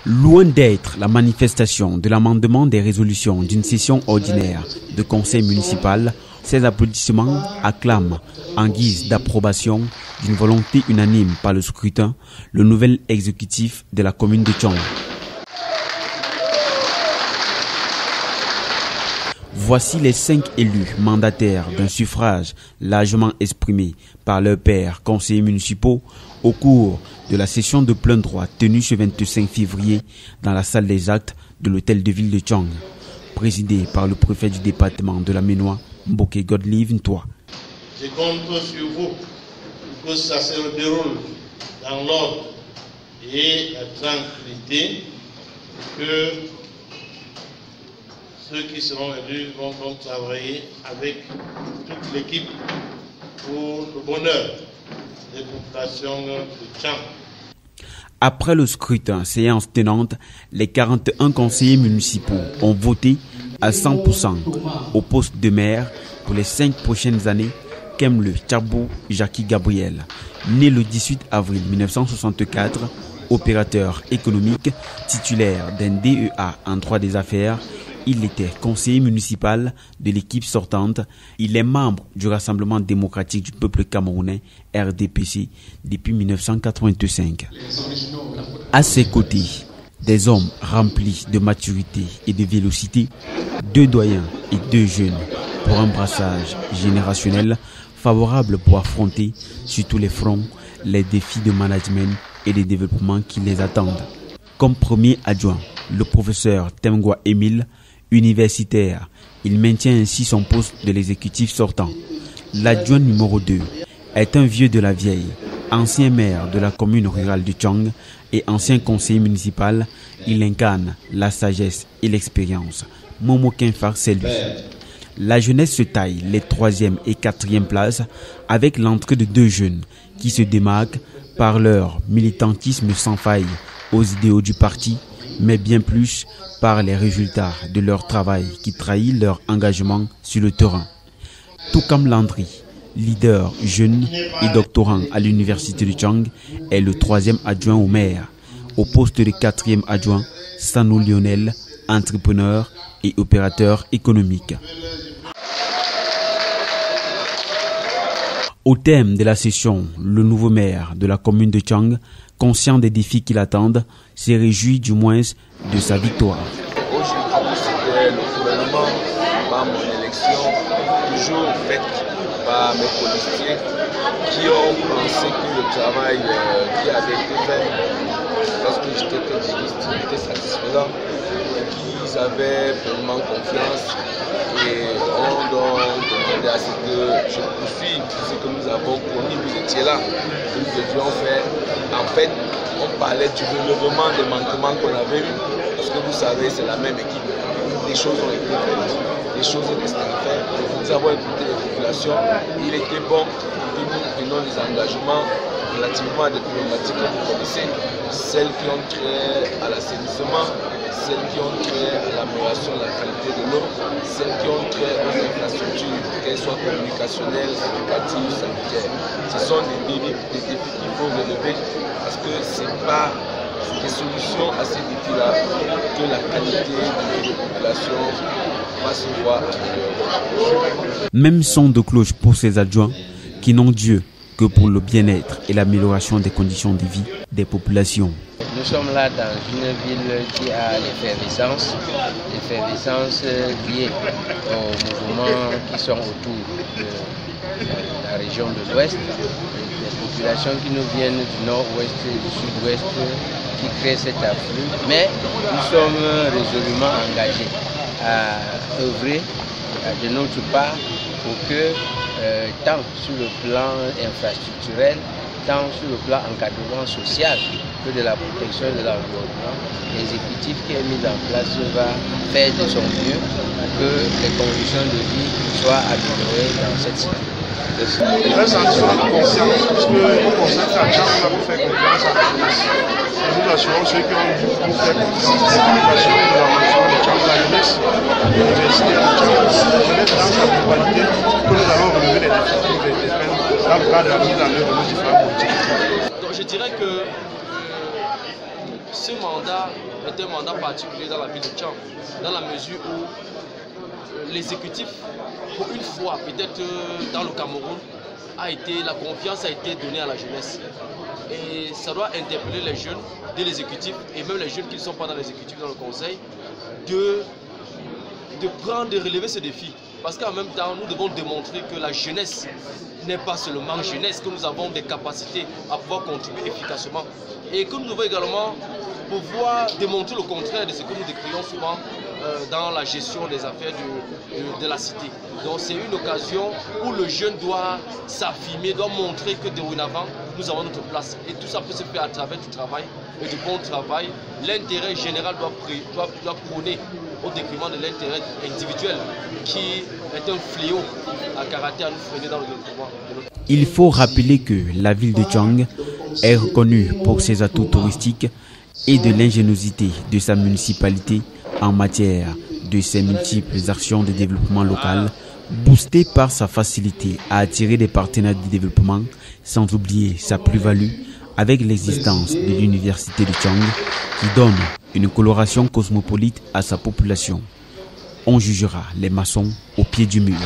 Loin d'être la manifestation de l'amendement des résolutions d'une session ordinaire de conseil municipal, ces applaudissements acclament, en guise d'approbation d'une volonté unanime par le scrutin, le nouvel exécutif de la commune de Tchang. Voici les 5 élus mandataires d'un suffrage largement exprimé par leurs pairs conseillers municipaux au cours de la session de plein droit tenue ce 25 février dans la salle des actes de l'hôtel de ville de Tchang, présidée par le préfet du département de la Ménois, Mboké Godlive Ntoa. Je compte sur vous pour que ça se déroule dans l'ordre et la tranquillité, que ceux qui seront élus vont donc travailler avec toute l'équipe pour le bonheur des populations de Tchang. Après le scrutin, séance tenante, les 41 conseillers municipaux ont voté à 100% au poste de maire pour les 5 prochaines années, qu'aime le Tcharbou Jackie Gabriel. Né le 18 avril 1964, opérateur économique, titulaire d'un DEA en droit des affaires, il était conseiller municipal de l'équipe sortante. Il est membre du Rassemblement démocratique du peuple camerounais, RDPC, depuis 1985. À ses côtés, des hommes remplis de maturité et de vélocité, 2 doyens et 2 jeunes, pour un brassage générationnel favorable pour affronter sur tous les fronts les défis de management et de développement qui les attendent. Comme premier adjoint, le professeur Temgwa Émile, universitaire, il maintient ainsi son poste de l'exécutif sortant. L'adjoint numéro 2 est un vieux de la vieille, ancien maire de la commune rurale de Tchang et ancien conseiller municipal. Il incarne la sagesse et l'expérience. Momo Kinfar, c'est lui. La jeunesse se taille les 3e et 4e places avec l'entrée de 2 jeunes qui se démarquent par leur militantisme sans faille aux idéaux du parti, mais bien plus par les résultats de leur travail qui trahit leur engagement sur le terrain. Tout comme Landry, leader jeune et doctorant à l'université de Tchang, est le 3e adjoint au maire. Au poste de 4e adjoint, Sanou Lionel, entrepreneur et opérateur économique. Au thème de la session, le nouveau maire de la commune de Tchang, conscient des défis qui l'attendent, se réjouit du moins de sa victoire. Aujourd'hui, c'était le gouvernement, par mon élection, toujours faite par mes policiers qui ont pensé que le travail qui avait été fait lorsque j'étais tête de liste était satisfaisant, qu'ils avaient pleinement confiance et ont donc demandé à ce que je poursuive ce que nous avons promis. Vous étiez là, que nous devions faire. En fait, on parlait du relèvement des manquements qu'on avait eus, parce que vous savez, c'est la même équipe. Les choses ont été faites, les choses étaient faites. Nous avons écouté les populations. Il était bon que nous prenions des engagements relativement diplomatiques, comme vous connaissez, celles qui ont trait à l'assainissement, celles qui ont trait à l'amélioration de la qualité de l'eau, celles qui ont trait aux infrastructures, qu'elles soient communicationnelles, éducatives, sanitaires. Ce sont des défis qu'il faut relever, parce que ce n'est pas des solutions à ces défis-là que la qualité de la population va se voir améliorée. Même son de cloche pour ses adjoints qui n'ont Dieu que pour le bien-être et l'amélioration des conditions de vie des populations. Nous sommes là dans une ville qui a l'effervescence liée aux mouvements qui sont autour de la région de l'Ouest, les populations qui nous viennent du nord-ouest et du sud-ouest qui créent cet afflux. Mais nous sommes résolument engagés à œuvrer de notre part pour que tant sur le plan infrastructurel, tant sur le plan encadrement social que de la protection de l'environnement, l'exécutif qui est mis en place va faire de son mieux pour que les conditions de vie soient améliorées dans cette situation. Un sentiment de confiance, parce qu'on constate à Tchang, on a pu faire confiance à la jeunesse. Et nous assurons ceux qui ont dû nous faire confiance à l'éducation de la nation de Tchang, la jeunesse, l'université de Tchang, la jeunesse dans sa globalité, que nous allons relever les défis qui nous interpellent dans le cadre de la mise en œuvre de nos différentes politiques. Donc je dirais que ce mandat est un mandat particulier dans la ville de Tchang, dans la mesure où l'exécutif, pour une fois, peut-être dans le Cameroun, la confiance a été donnée à la jeunesse. Et ça doit interpeller les jeunes de l'exécutif et même les jeunes qui ne sont pas dans l'exécutif, dans le conseil, de relever ce défi. Parce qu'en même temps, nous devons démontrer que la jeunesse n'est pas seulement jeunesse, que nous avons des capacités à pouvoir contribuer efficacement. Et que nous devons également pouvoir démontrer le contraire de ce que nous décrivons souvent dans la gestion des affaires de la cité. Donc c'est une occasion où le jeune doit s'affirmer, doit montrer que dorénavant, nous avons notre place. Et tout ça peut se faire à travers du travail et du bon travail. L'intérêt général doit prôner au détriment de l'intérêt individuel qui est un fléau à caractère à nous freiner dans le développement. Il faut rappeler que la ville de Tchang est reconnue pour ses atouts touristiques et de l'ingéniosité de sa municipalité en matière de ses multiples actions de développement local, boostée par sa facilité à attirer des partenaires de développement, sans oublier sa plus-value avec l'existence de l'université de Tchang qui donne une coloration cosmopolite à sa population. On jugera les maçons au pied du mur.